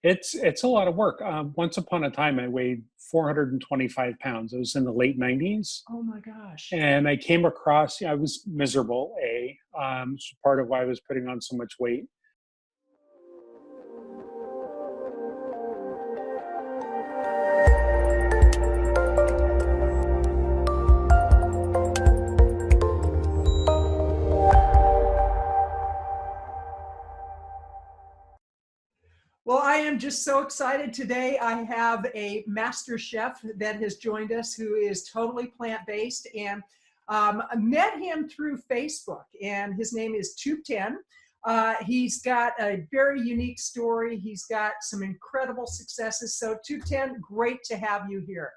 It's a lot of work. Once upon a time, I weighed 425 pounds. It was in the late 90s. Oh my gosh. And I came across, I was miserable, it's part of why I was putting on so much weight. Well, I am just so excited today. I have a master chef that has joined us who is totally plant-based, and I met him through Facebook, and his name is Thubten. He's got a very unique story. He's got some incredible successes. So Thubten, great to have you here.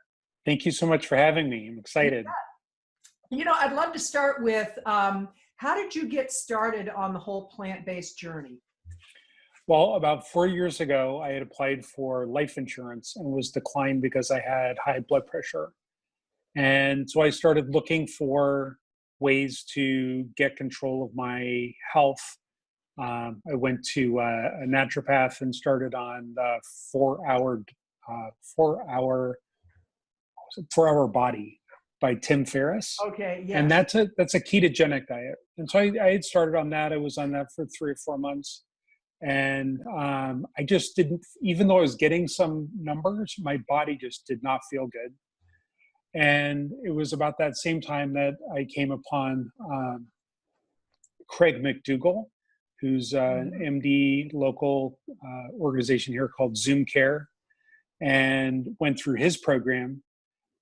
Thank you so much for having me. I'm excited. I'd love to start with how did you get started on the whole plant-based journey? Well, about 4 years ago, I had applied for life insurance and was declined because I had high blood pressure. And so I started looking for ways to get control of my health. I went to a naturopath and started on the 4 hour, uh, 4 hour, 4 hour body by Tim Ferriss. Okay, And yes. that's a ketogenic diet. And so I had started on that. I was on that for 3 or 4 months. And I just didn't, even though I was getting some numbers, my body just did not feel good. And it was about that same time that I came upon Craig McDougall, who's an Mhm. MD local organization here called Zoom Care, and went through his program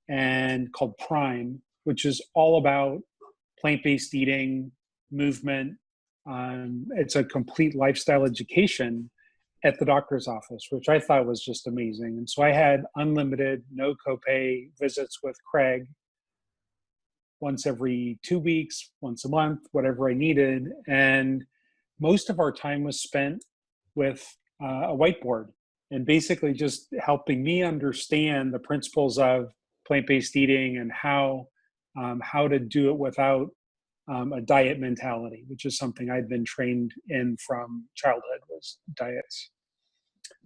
and called Prime, which is all about plant-based eating, movement. It's a complete lifestyle education at the doctor's office, which I thought was just amazing. And so I had unlimited, no copay visits with Craig once every 2 weeks, once a month, whatever I needed. And most of our time was spent with a whiteboard and basically just helping me understand the principles of plant-based eating and how to do it without a diet mentality, which is something I'd been trained in from childhood was diets.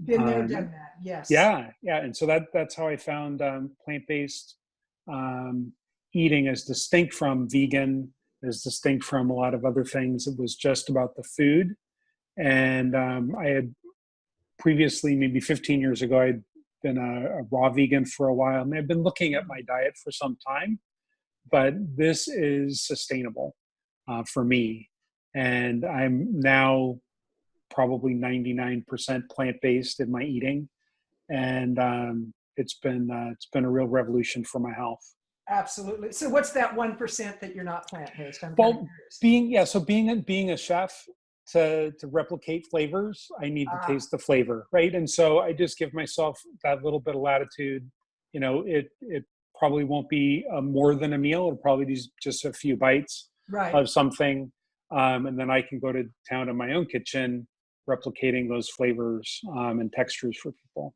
Been there, Um, done that. Yes. yeah, yeah, and so that's how I found plant-based um, eating as distinct from vegan, as distinct from a lot of other things. It was just about the food, and I had previously, maybe 15 years ago, I'd been a raw vegan for a while, and I've been looking at my diet for some time. But this is sustainable for me, and I'm now probably 99% plant-based in my eating, and it's been a real revolution for my health. Absolutely. So what's that 1% that you're not plant-based? I'm kind of Well, curious. being a chef, to replicate flavors, I need to Ah, taste the flavor, right? And so I just give myself that little bit of latitude. It probably won't be more than a meal. It'll probably be just a few bites right. of something, and then I can go to town in my own kitchen, replicating those flavors and textures for people.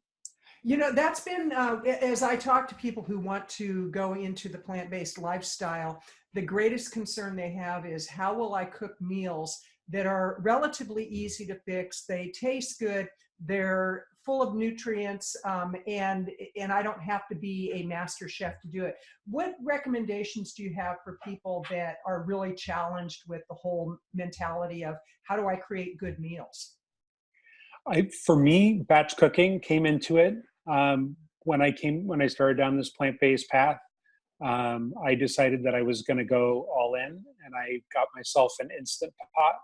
That's been, as I talk to people who want to go into the plant-based lifestyle, the greatest concern they have is how will I cook meals that are relatively easy to fix, they taste good, they're full of nutrients, and I don't have to be a master chef to do it. What recommendations do you have for people that are really challenged with the whole mentality of how do I create good meals? For me, batch cooking came into it when I started down this plant-based path. I decided that I was going to go all in, and I got myself an instant pot,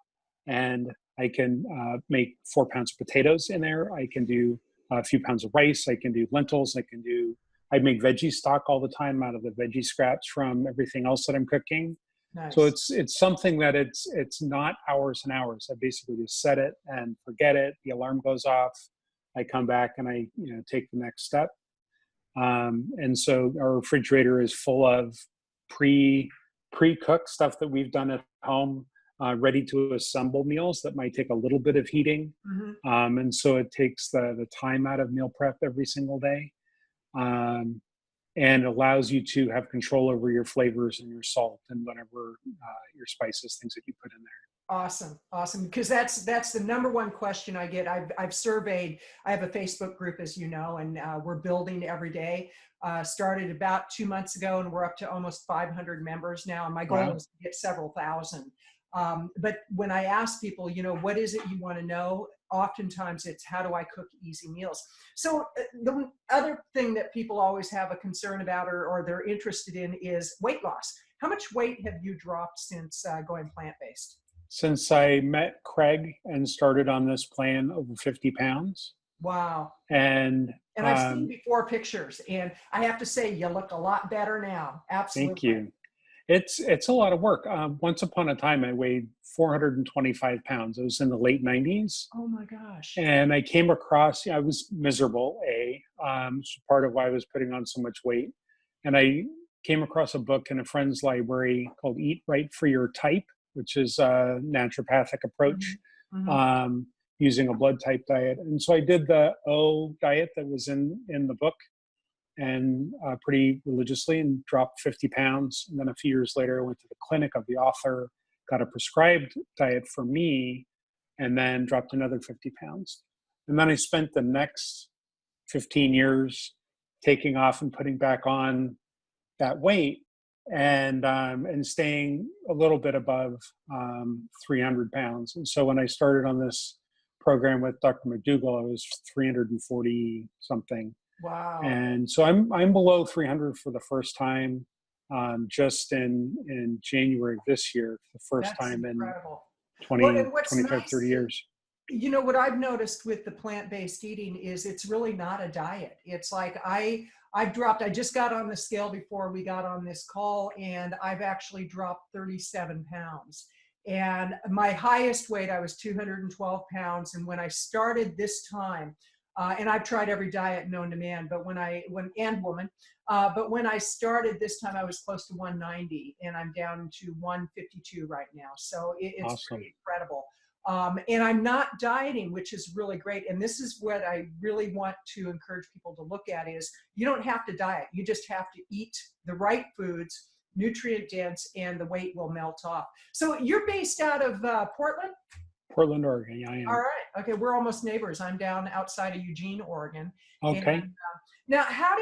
and I can make 4 pounds of potatoes in there. I can do a few pounds of rice. I can do lentils. I make veggie stock all the time out of the veggie scraps from everything else that I'm cooking. So Nice. it's something that it's not hours and hours. I basically just set it and forget it. The alarm goes off. I come back and I take the next step. And so our refrigerator is full of pre pre-cooked stuff that we've done at home, ready to assemble meals that might take a little bit of heating. Mhm. And so it takes the time out of meal prep every single day, um, and allows you to have control over your flavors and your salt and whatever your spices, things that you put in there. Awesome, awesome. Because that's the number one question I get. I've surveyed. I have a Facebook group, as you know, and we're building every day. Started about 2 months ago, and we're up to almost 500 members now. And my goal Wow. is to get several thousand. But when I ask people, what is it you want to know? Oftentimes it's, how do I cook easy meals? So the other thing that people always have a concern about, or they're interested in, is weight loss. How much weight have you dropped since going plant-based? Since I met Craig and started on this plan, over 50 pounds. Wow. And And I've seen before pictures, and I have to say, you look a lot better now. thank Absolutely. you. It's a lot of work. Once upon a time, I weighed 425 pounds. I was in the late 90s. Oh my gosh. And I came across, I was miserable, so part of why I was putting on so much weight. And I came across a book in a friend's library called Eat Right for Your Type, which is a naturopathic approach, Mm-hmm. um, using a blood type diet. And so I did the O diet that was in the book, and pretty religiously, and dropped 50 pounds. And then a few years later, I went to the clinic of the author, got a prescribed diet for me, and then dropped another 50 pounds. And then I spent the next 15 years taking off and putting back on that weight, and staying a little bit above 300 pounds. And so when I started on this program with Dr. McDougall, I was 340 something. Wow. And so I'm below 300 for the first time, just in January of this year, the first That's time in incredible. Well, 20, and what's 25, 30 nice, years. what I've noticed with the plant-based eating is it's really not a diet. It's like I just got on the scale before we got on this call, and I've actually dropped 37 pounds. And my highest weight, I was 212 pounds. And when I started this time, and I've tried every diet known to man, but and woman, but when I started this time, I was close to 190, and I'm down to 152 right now. So it's Awesome. pretty incredible. And I'm not dieting, which is really great. And this is what I really want to encourage people to look at: is you don't have to diet. You just have to eat the right foods, nutrient dense, and the weight will melt off. So you're based out of Portland? Portland, Oregon. Yeah, I All am. right. Okay. We're almost neighbors. I'm down outside of Eugene, Oregon. And Okay. now, how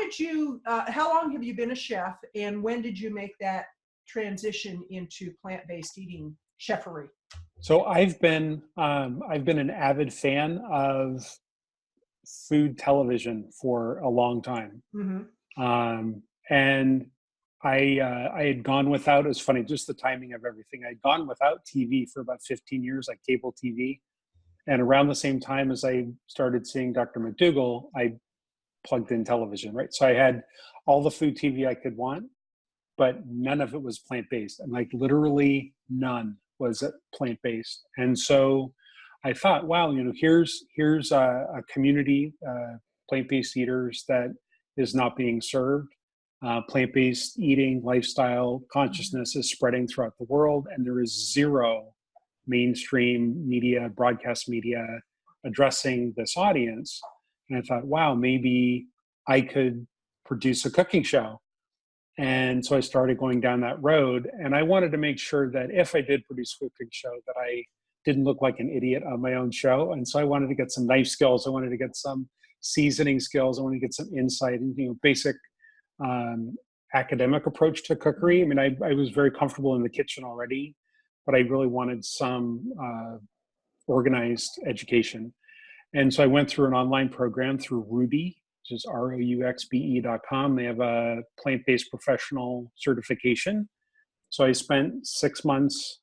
long have you been a chef, and when did you make that transition into plant-based eating chefery? So I've been an avid fan of food television for a long time. Mm-hmm. And I had gone without, it's funny, just the timing of everything. I'd gone without TV for about 15 years, like cable TV. And around the same time as I started seeing Dr. McDougall, I plugged in television, right? So I had all the food TV I could want, but none of it was plant-based. And like literally none was plant-based. And so I thought, wow, here's a community, plant-based eaters that is not being served. Plant-based eating lifestyle consciousness is spreading throughout the world, and there is zero mainstream media, broadcast media addressing this audience. And I thought, wow, maybe I could produce a cooking show. And so I started going down that road, and I wanted to make sure that if I did produce a cooking show, that I didn't look like an idiot on my own show. And so I wanted to get some knife skills. I wanted to get some seasoning skills. I wanted to get some insight and, basic academic approach to cookery. I mean, I was very comfortable in the kitchen already, but I really wanted some organized education. And so I went through an online program through Ruby, which is ROUXBE.com. They have a plant-based professional certification. So I spent 6 months,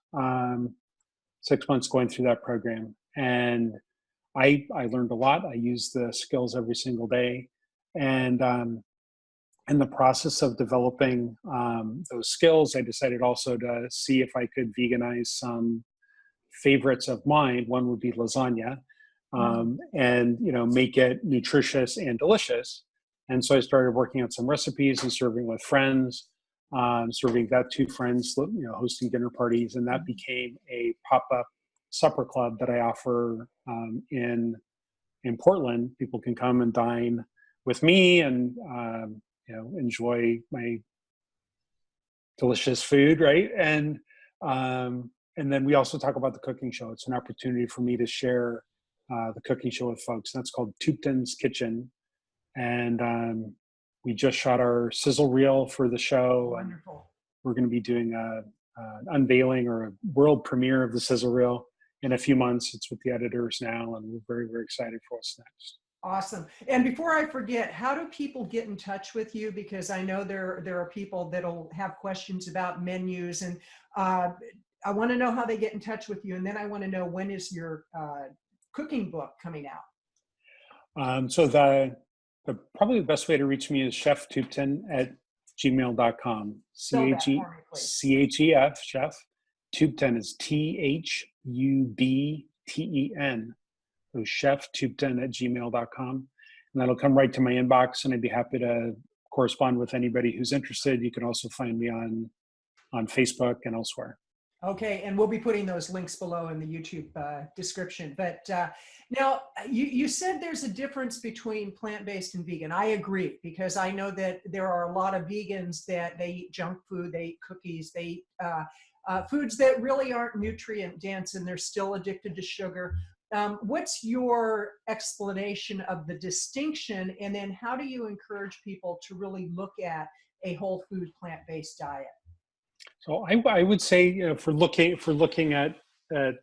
6 months going through that program. And I learned a lot. I used the skills every single day. And in the process of developing those skills, I decided also to see if I could veganize some favorites of mine. One would be lasagna, and make it nutritious and delicious. And so I started working on some recipes and serving with friends, serving that to friends, hosting dinner parties, and that became a pop-up supper club that I offer in Portland. People can come and dine with me and enjoy my delicious food, right? And and then we also talk about the cooking show. It's an opportunity for me to share the cooking show with folks. That's called Thubten's Kitchen. And we just shot our sizzle reel for the show. Wonderful. We're going to be doing an unveiling or a world premiere of the sizzle reel in a few months. It's with the editors now, and we're very, very excited for what's next. Awesome. And before I forget, how do people get in touch with you? Because I know there are people that'll have questions about menus, and I want to know how they get in touch with you. And then I want to know, when is your cooking book coming out? So probably the best way to reach me is chefthubten at gmail.com. CHEF, chef. Thubten is THUBTEN. So chefthubten at gmail.com. And that'll come right to my inbox, and I'd be happy to correspond with anybody who's interested. You can also find me on Facebook and elsewhere. Okay, and we'll be putting those links below in the YouTube description. But now, you said there's a difference between plant-based and vegan. I agree, because I know that there are a lot of vegans that they eat junk food, they eat cookies, they eat foods that really aren't nutrient dense, and they're still addicted to sugar. What's your explanation of the distinction, and then how do you encourage people to really look at a whole food plant-based diet? So I would say, for looking at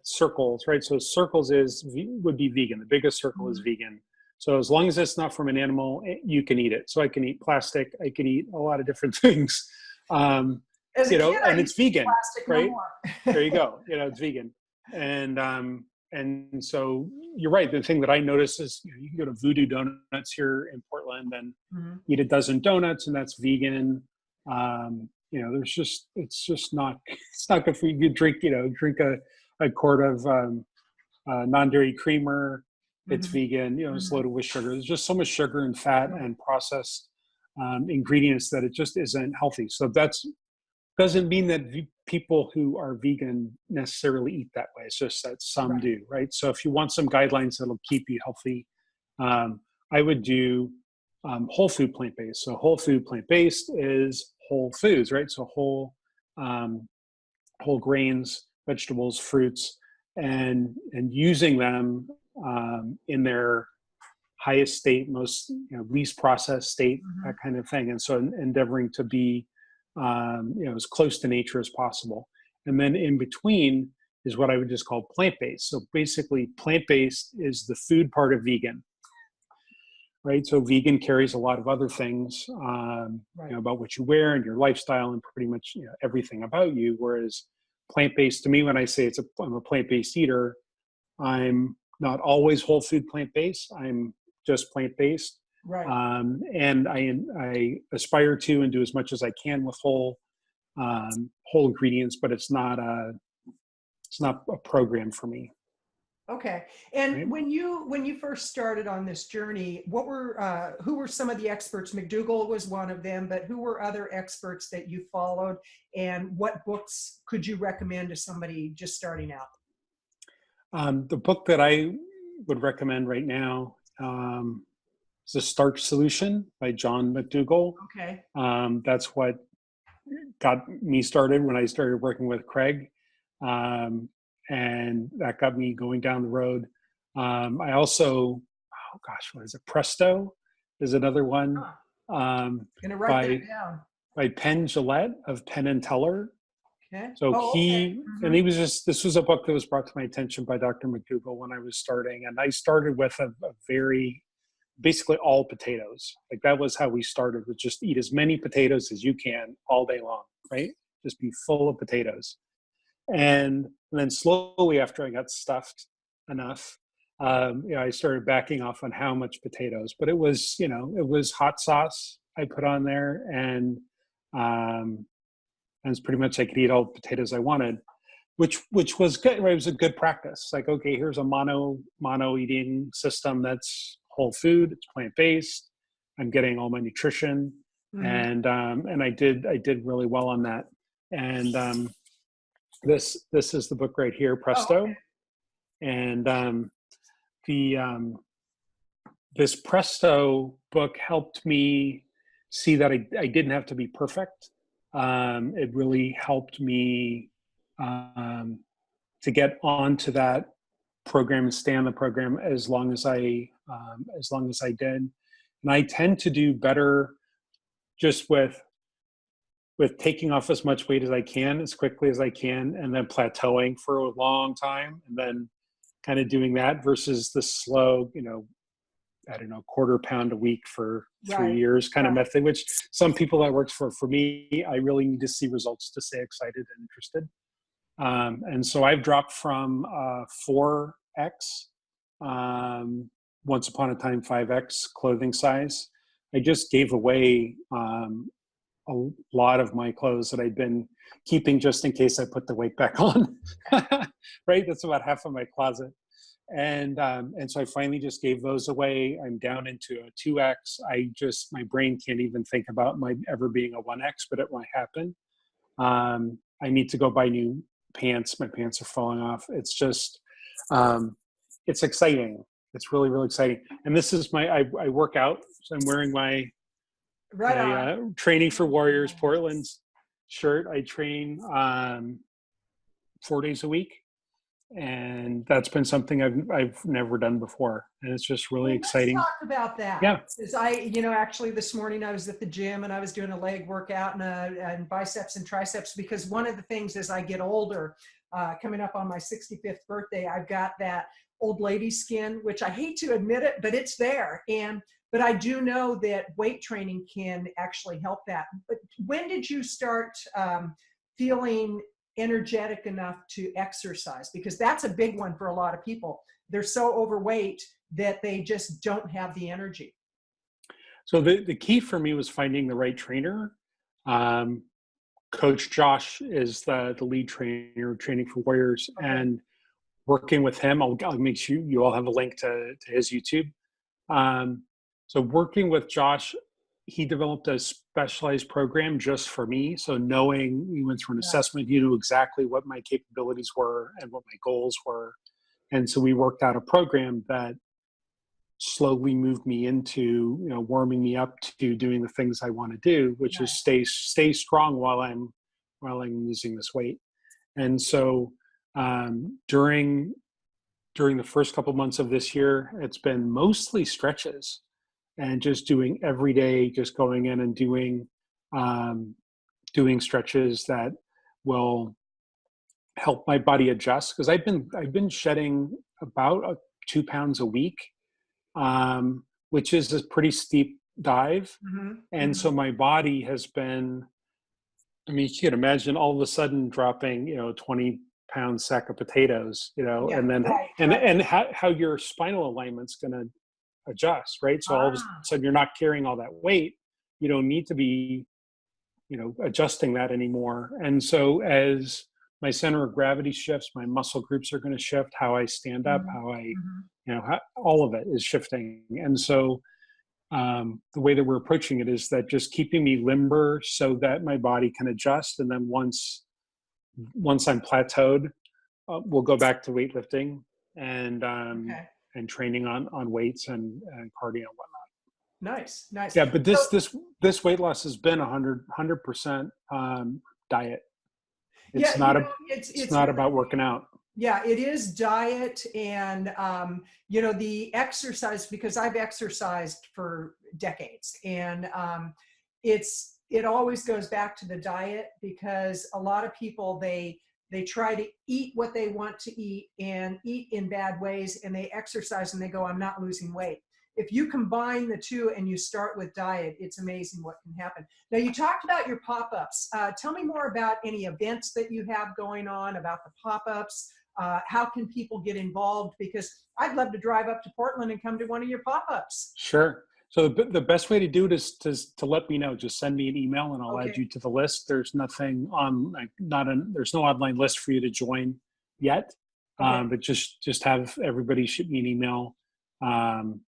circles, right? So circles would be vegan. The biggest circle is vegan. So as long as it's not from an animal, you can eat it. So I can eat plastic. I can eat a lot of different things. And it's vegan, right? There you go. It's vegan. And so you're right. The thing that I notice is, you can go to Voodoo Donuts here in Portland and eat a dozen donuts, and that's vegan. It's not good for you. You drink a quart of non-dairy creamer. It's vegan. It's loaded with sugar. There's just so much sugar and fat and processed ingredients that it just isn't healthy. So doesn't mean that people who are vegan necessarily eat that way. It's just that some do, right? So if you want some guidelines that'll keep you healthy, I would do whole food plant-based. So whole food plant-based is whole foods, right? So whole grains, vegetables, fruits, and using them in their highest state, most least processed state, that kind of thing. And so endeavoring to be as close to nature as possible. And then in between is what I would just call plant-based. So basically, plant-based is the food part of vegan. Right. So vegan carries a lot of other things about what you wear and your lifestyle and pretty much everything about you. Whereas plant-based, to me, when I say I'm a plant-based eater, I'm not always whole food plant-based. I'm just plant-based. Right. And I aspire to and do as much as I can with whole ingredients, but it's not a program for me. Okay. And when you first started on this journey, who were some of the experts? McDougall was one of them, but who were other experts that you followed, and what books could you recommend to somebody just starting out? The book that I would recommend right now is The Starch Solution by John McDougall. Okay. That's what got me started when I started working with Craig. And that got me going down the road. I also, what is it? Presto is another one. Gonna write that down. By Penn Jillette of Penn and Teller. Okay. So this was a book that was brought to my attention by Dr. McDougall when I was starting. And I started with basically all potatoes. Like, that was how we started, with just eat as many potatoes as you can all day long, right? Just be full of potatoes. And then slowly, after I got stuffed enough, I started backing off on how much potatoes. But it was hot sauce I put on there, and it's pretty much I could eat all the potatoes I wanted, which was good. Right? It was a good practice. Like, okay, here's a mono eating system that's whole food. It's plant based. I'm getting all my nutrition, and I did really well on that. And this is the book right here, Presto. Okay. And this Presto book helped me see that I didn't have to be perfect. It really helped me to get onto that program and stay on the program as long as I did. And I tend to do better just with taking off as much weight as I can, as quickly as I can, and then plateauing for a long time, and then kind of doing that versus the slow, I don't know, quarter pound a week for 3 years kind of right. method, which some people that works for. For me, I really need to see results to stay excited and interested. And so I've dropped from 4X, once upon a time 5X clothing size. I just gave away a lot of my clothes that I'd been keeping just in case I put the weight back on. Right, that's about half of my closet. And so I finally just gave those away. I'm down into a 2X. My brain can't even think about my ever being a 1X, but it might happen. I need to go buy new pants. My pants are falling off. It's just, it's exciting. It's really, really exciting. And this is I work out. So I'm wearing my Training for Warriors Portland's shirt. I train 4 days a week. And that's been something I've never done before, and it's just really exciting. Let's talk about that. Yeah, because actually this morning I was at the gym and I was doing a leg workout and biceps and triceps, because one of the things as I get older, coming up on my 65th birthday, I've got that old lady skin, which I hate to admit it, but it's there. But I do know that weight training can actually help that. But when did you start feeling energetic enough to exercise? Because that's a big one for a lot of people. They're so overweight that they just don't have the energy. So the key for me was finding the right trainer. Coach Josh is the lead trainer Training for Warriors, Okay. and working with him, I'll make sure you all have a link to his YouTube. So working with Josh, he developed a specialized program just for me. So knowing, we went through an assessment, he knew exactly what my capabilities were and what my goals were. And so we worked out a program that slowly moved me into, warming me up to doing the things I want to do, which is stay strong while I'm losing this weight. And so during the first couple months of this year, it's been mostly stretches and just doing every day, just going in and doing stretches that will help my body adjust. Because I've been shedding about 2 pounds a week, which is a pretty steep dive. Mm-hmm. And so my body has been, you can imagine all of a sudden dropping, 20-pound sack of potatoes, and then and how your spinal alignment's going to adjust, right? So all of a sudden you're not carrying all that weight. You don't need to be, adjusting that anymore. And so as my center of gravity shifts, my muscle groups are going to shift, how I stand up, how I, all of it is shifting. And so the way that we're approaching it is that just keeping me limber so that my body can adjust. And then once I'm plateaued, we'll go back to weightlifting and training on weights and cardio and whatnot. Nice. Yeah, but this weight loss has been 100% diet. It's not about working out. Yeah, it is diet and, the exercise, because I've exercised for decades, and it always goes back to the diet, because a lot of people, they try to eat what they want to eat and eat in bad ways, and they exercise and they go, I'm not losing weight. If you combine the two and you start with diet, it's amazing what can happen. Now, you talked about your pop-ups. Tell me more about any events that you have going on, about the pop-ups. How can people get involved? Because I'd love to drive up to Portland and come to one of your pop-ups. Sure. So the best way to do it is to let me know. Just send me an email and I'll add you to the list. There's nothing on, there's no online list for you to join yet. But just have everybody shoot me an email.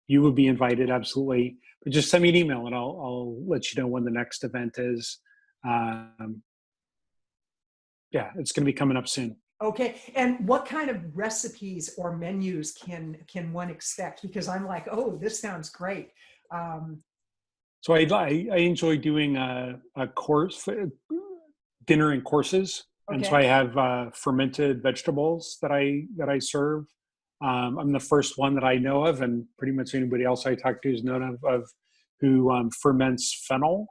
You would be invited, absolutely. But just send me an email and I'll let you know when the next event is. It's going to be coming up soon. Okay. And what kind of recipes or menus can one expect? Because I'm like, oh, this sounds great. So I enjoy doing a course, dinner and courses. And so Okay. I have fermented vegetables that I serve. I'm the first one that I know of, and pretty much anybody else I talk to is known of who ferments fennel.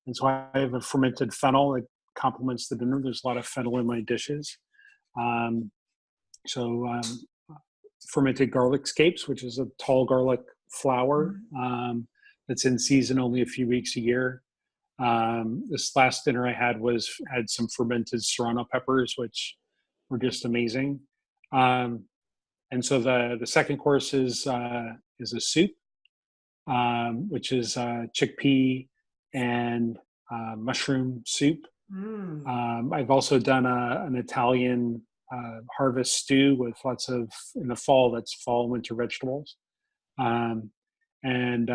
And so I have a fermented fennel that complements the dinner. There's a lot of fennel in my dishes. Um, so fermented garlic scapes, which is a tall garlic flower that's in season only a few weeks a year. This last dinner I had some fermented serrano peppers, which were just amazing. And so the second course is a soup, which is chickpea and mushroom soup. Mm. I've also done an Italian harvest stew with lots of, in the fall, that's fall and winter vegetables. Um, and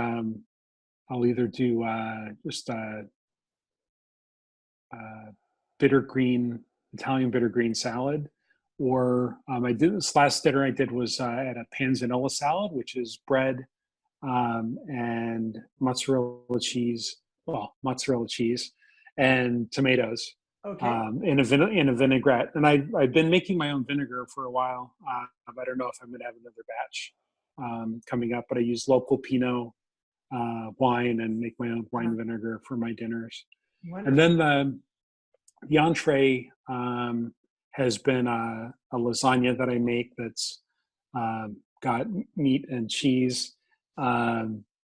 I'll either do just bitter green, Italian bitter green salad, or I did this last dinner I did was at a panzanella salad, which is bread and mozzarella cheese and tomatoes Okay. in a vinaigrette. And I've been making my own vinegar for a while. I don't know if I'm going to have another batch coming up, but I use local Pinot wine and make my own wine vinegar for my dinners. And Wonderful. then the entree has been a lasagna that I make that's got meat and cheese. I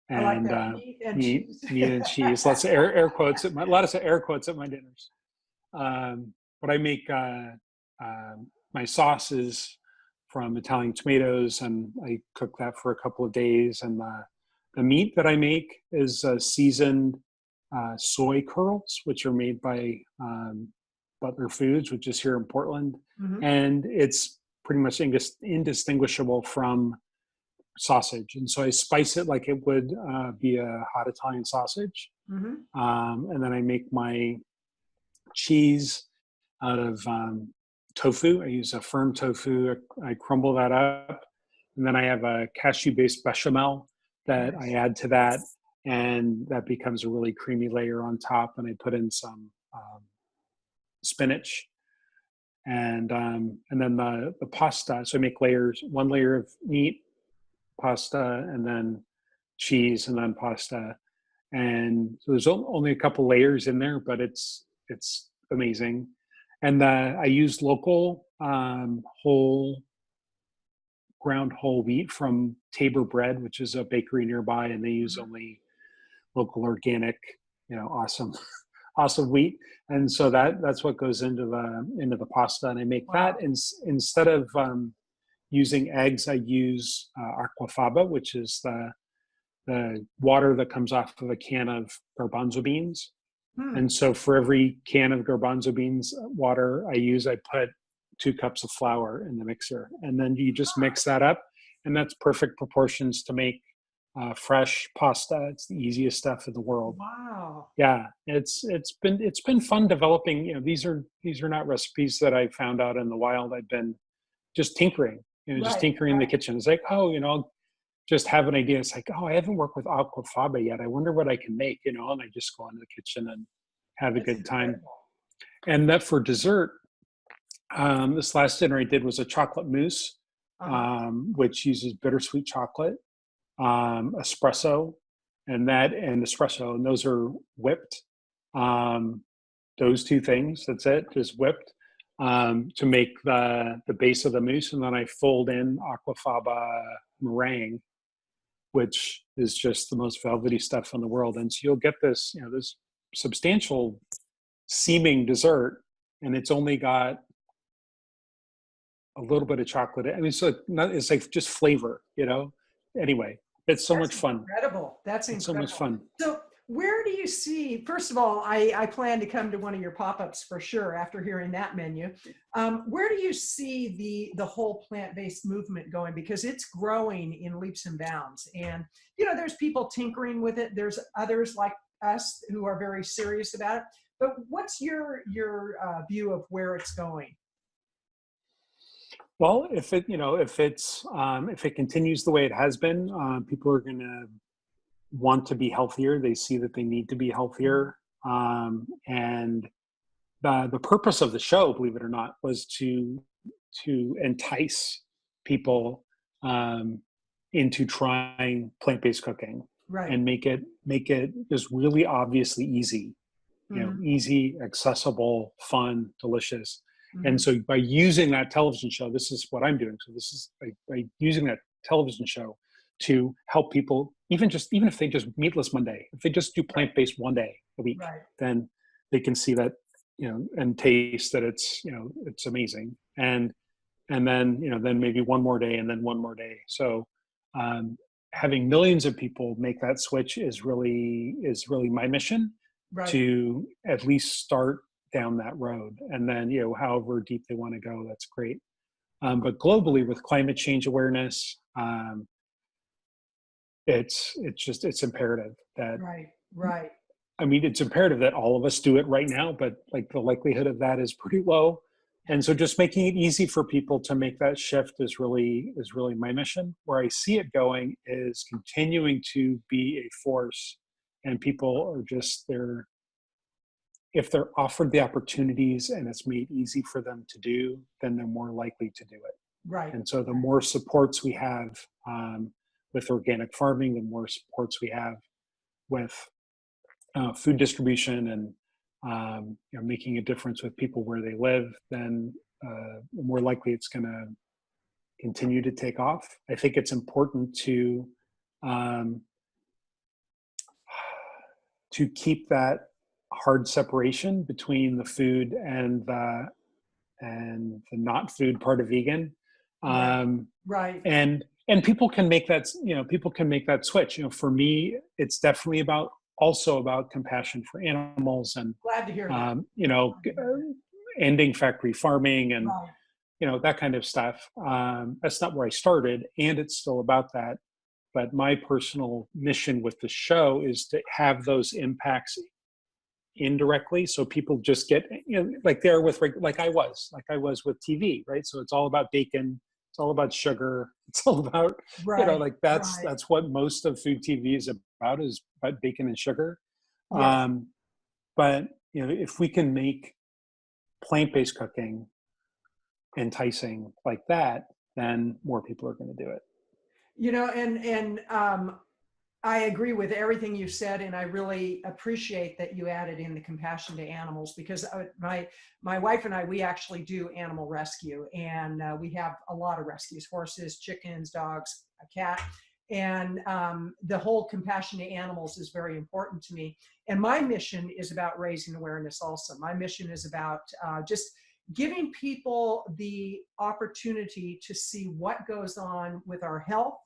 like And that meat and meat, cheese. meat and cheese. Lots of air quotes. Lots of air quotes at my dinners. But I make my sauces from Italian tomatoes, and I cook that for a couple of days. And the meat that I make is seasoned soy curls, which are made by Butler Foods, which is here in Portland, Hmm. and it's pretty much indistinguishable from sausage. And so I spice it like it would be a hot Italian sausage. Hmm. And then I make my cheese out of tofu. I use a firm tofu. I crumble that up. And then I have a cashew-based bechamel that I Nice. add to that. And that becomes a really creamy layer on top. And I put in some spinach and then the pasta. So I make layers, one layer of meat, pasta, and then cheese, and then pasta. And so there's only a couple layers in there, but it's amazing. And I use local ground whole wheat from Tabor Bread, which is a bakery nearby, and they use Mhm. only local organic, awesome, awesome wheat. And so that's what goes into the pasta, and I make that. Wow. And instead of using eggs, I use aquafaba, which is the water that comes off of a can of garbanzo beans. Hmm. And so for every can of garbanzo beans water I put 2 cups of flour in the mixer. And then you just mix that up. And that's perfect proportions to make fresh pasta. It's the easiest stuff in the world. Wow. Yeah, it's been fun developing. These are not recipes that I found out in the wild. I've been just tinkering, just Right. tinkering in the kitchen. It's like, oh, just have an idea. It's like, oh, I haven't worked with aquafaba yet. I wonder what I can make, and I just go into the kitchen and have a That's good time. incredible. And that for dessert, this last dinner I did was a chocolate mousse, Uh-huh. which uses bittersweet chocolate, espresso, and espresso, and those are whipped. Um, those two things, that's it, just whipped to make the base of the mousse, and then I fold in aquafaba meringue, which is just the most velvety stuff in the world. And so you'll get this substantial seeming dessert, and it's only got a little bit of chocolate. I mean, so it's like just flavor. Anyway, it's so That's much fun. incredible. That's It's so much incredible. fun. So, where do you see? First of all, I plan to come to one of your pop-ups for sure after hearing that menu. Where do you see the whole plant-based movement going? Because it's growing in leaps and bounds, and there's people tinkering with it. There's others like us who are very serious about it. But what's your view of where it's going? Well, if it continues the way it has been, people are going to want to be healthier. They see that they need to be healthier, and the purpose of the show, believe it or not, was to entice people into trying plant-based cooking Right. and make it just really obviously easy, Hmm. easy, accessible, fun, delicious. And Hmm. so by using that television show, this is what I'm doing. So this is by using that television show to help people, even if they just meatless Monday, if they just do Right. plant-based one day a week, Right. then they can see that, and taste that it's amazing. And then, then maybe one more day and then one more day. So um, having millions of people make that switch is really my mission, Right. to at least start down that road. And then, however deep they want to go, that's great. But globally, with climate change awareness, it's imperative that, Right. Right. I mean, it's imperative that all of us do it right now, but like the likelihood of that is pretty low. And so just making it easy for people to make that shift is really my mission. Where I see it going is continuing to be a force, and people are just there. If they're offered the opportunities and it's made easy for them to do, then they're more likely to do it. Right. And so the more supports we have with organic farming, the more supports we have with food distribution, and making a difference with people where they live, then more likely it's going to continue to take off. I think it's important um, to keep that hard separation between the food and the not food part of vegan. Right. Um, Right. and people can make that switch. For me, it's definitely also about compassion for animals, and Glad to hear that. um, you Glad know to hear that. ending factory farming, and Right. that kind of stuff. That's not where I started, and it's still about that. But my personal mission with the show is to have those impacts indirectly, so people just get, like they're with, like I was with TV, right? So it's all about bacon, it's all about sugar, it's all about, Right. like that's Right. that's what most of food TV is about, is about bacon and sugar. Yes. um but if we can make plant-based cooking enticing like that, then more people are going to do it. And I agree with everything you said, and I really appreciate that you added in the compassion to animals, because my wife and I, we actually do animal rescue, and we have a lot of rescues: horses, chickens, dogs, a cat, and the whole compassion to animals is very important to me. And my mission is about raising awareness. Also, my mission is about just giving people the opportunity to see what goes on with our health,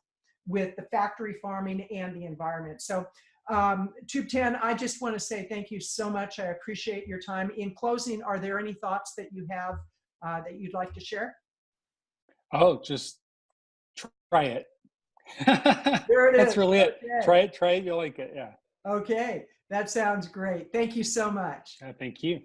with the factory farming, and the environment. So, Thubten, I just want to say thank you so much. I appreciate your time. In closing, are there any thoughts that you have that you'd like to share? Oh, just try it. There it That's is. really it. Okay. Try it, you'll like it. Yeah. Okay. That sounds great. Thank you so much. Thank you.